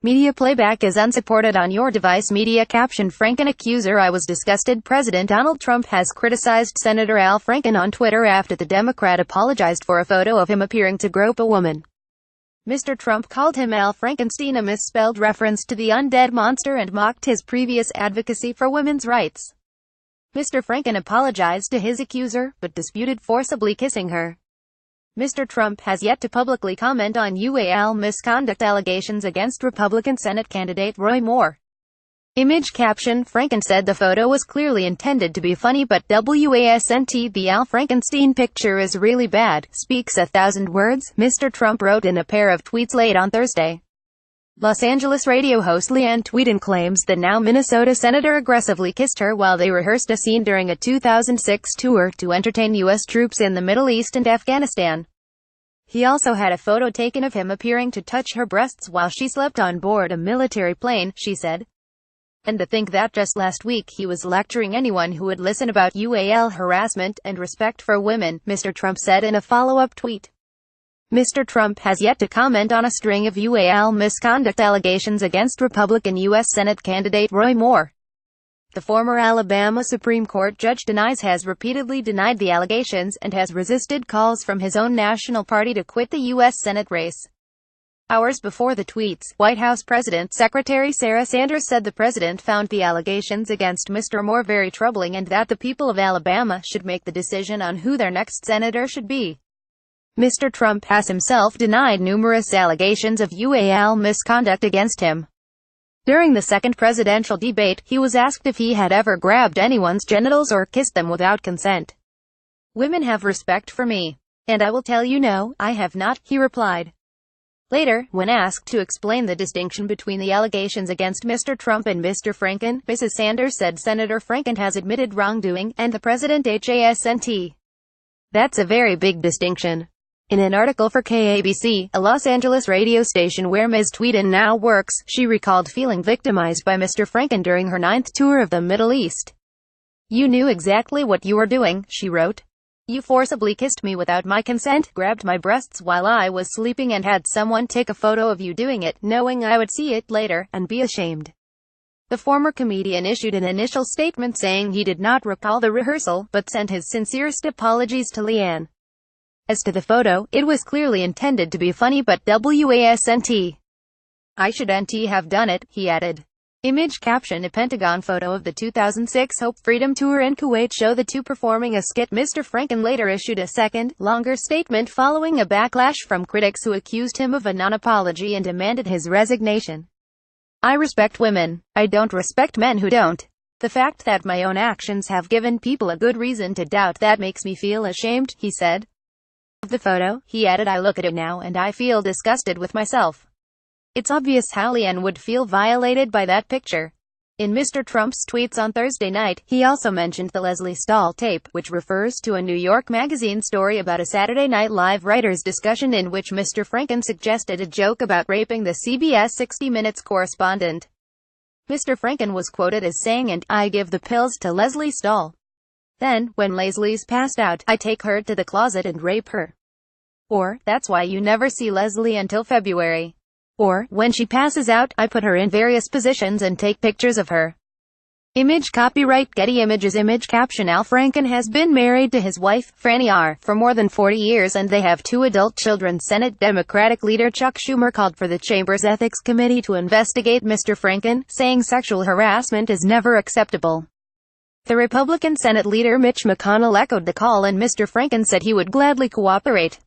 Media playback is unsupported on your device. Media caption: Franken accuser. I was disgusted. President Donald Trump has criticized Senator Al Franken on Twitter after the Democrat apologized for a photo of him appearing to grope a woman. Mr. Trump called him Al Frankenstein, a misspelled reference to the undead monster, and mocked his previous advocacy for women's rights. Mr. Franken apologized to his accuser, but disputed forcibly kissing her. Mr. Trump has yet to publicly comment on UAL misconduct allegations against Republican Senate candidate Roy Moore. Image caption: Franken said the photo was clearly intended to be funny, but wasn't. The Al Frankenstein picture is really bad, speaks 1,000 words, Mr. Trump wrote in a pair of tweets late on Thursday. Los Angeles radio host Leanne Tweeden claims the now Minnesota senator aggressively kissed her while they rehearsed a scene during a 2006 tour to entertain U.S. troops in the Middle East and Afghanistan. He also had a photo taken of him appearing to touch her breasts while she slept on board a military plane, she said. And to think that just last week he was lecturing anyone who would listen about UAL harassment and respect for women, Mr. Trump said in a follow-up tweet. Mr. Trump has yet to comment on a string of UAL misconduct allegations against Republican U.S. Senate candidate Roy Moore. The former Alabama Supreme Court judge has repeatedly denied the allegations and has resisted calls from his own national party to quit the U.S. Senate race. Hours before the tweets, White House President Secretary Sarah Sanders said the president found the allegations against Mr. Moore very troubling and that the people of Alabama should make the decision on who their next senator should be. Mr. Trump has himself denied numerous allegations of UAL misconduct against him. During the second presidential debate, he was asked if he had ever grabbed anyone's genitals or kissed them without consent. "Women have respect for me. And I will tell you no, I have not," he replied. Later, when asked to explain the distinction between the allegations against Mr. Trump and Mr. Franken, Mrs. Sanders said Senator Franken has admitted wrongdoing, and the president hasn't. "That's a very big distinction." In an article for KABC, a Los Angeles radio station where Ms. Tweeden now works, she recalled feeling victimized by Mr. Franken during her 9th tour of the Middle East. "You knew exactly what you were doing," she wrote. "You forcibly kissed me without my consent, grabbed my breasts while I was sleeping, and had someone take a photo of you doing it, knowing I would see it later, and be ashamed." The former comedian issued an initial statement saying he did not recall the rehearsal, but sent his sincerest apologies to Leanne. As to the photo, it was clearly intended to be funny, but wasn't. "I shouldn't have done it," he added. Image caption: A Pentagon photo of the 2006 Hope Freedom Tour in Kuwait show the two performing a skit. Mr. Franken later issued a second, longer statement following a backlash from critics who accused him of a non-apology and demanded his resignation. "I respect women. I don't respect men who don't. The fact that my own actions have given people a good reason to doubt that makes me feel ashamed," he said. Of the photo, he added, "I look at it now and I feel disgusted with myself. It's obvious how Leanne would feel violated by that picture." In Mr. Trump's tweets on Thursday night, he also mentioned the Leslie Stahl tape, which refers to a New York Magazine story about a Saturday Night Live writers' discussion in which Mr. Franken suggested a joke about raping the CBS 60 Minutes correspondent. Mr. Franken was quoted as saying, "And I give the pills to Leslie Stahl. Then, when Leslie's passed out, I take her to the closet and rape her." Or, "That's why you never see Leslie until February." Or, "When she passes out, I put her in various positions and take pictures of her." Image copyright Getty Images. Image caption: Al Franken has been married to his wife, Franny R., for more than 40 years and they have 2 adult children. Senate Democratic leader Chuck Schumer called for the chamber's ethics committee to investigate Mr. Franken, saying sexual harassment is never acceptable. The Republican Senate leader Mitch McConnell echoed the call, and Mr. Franken said he would gladly cooperate.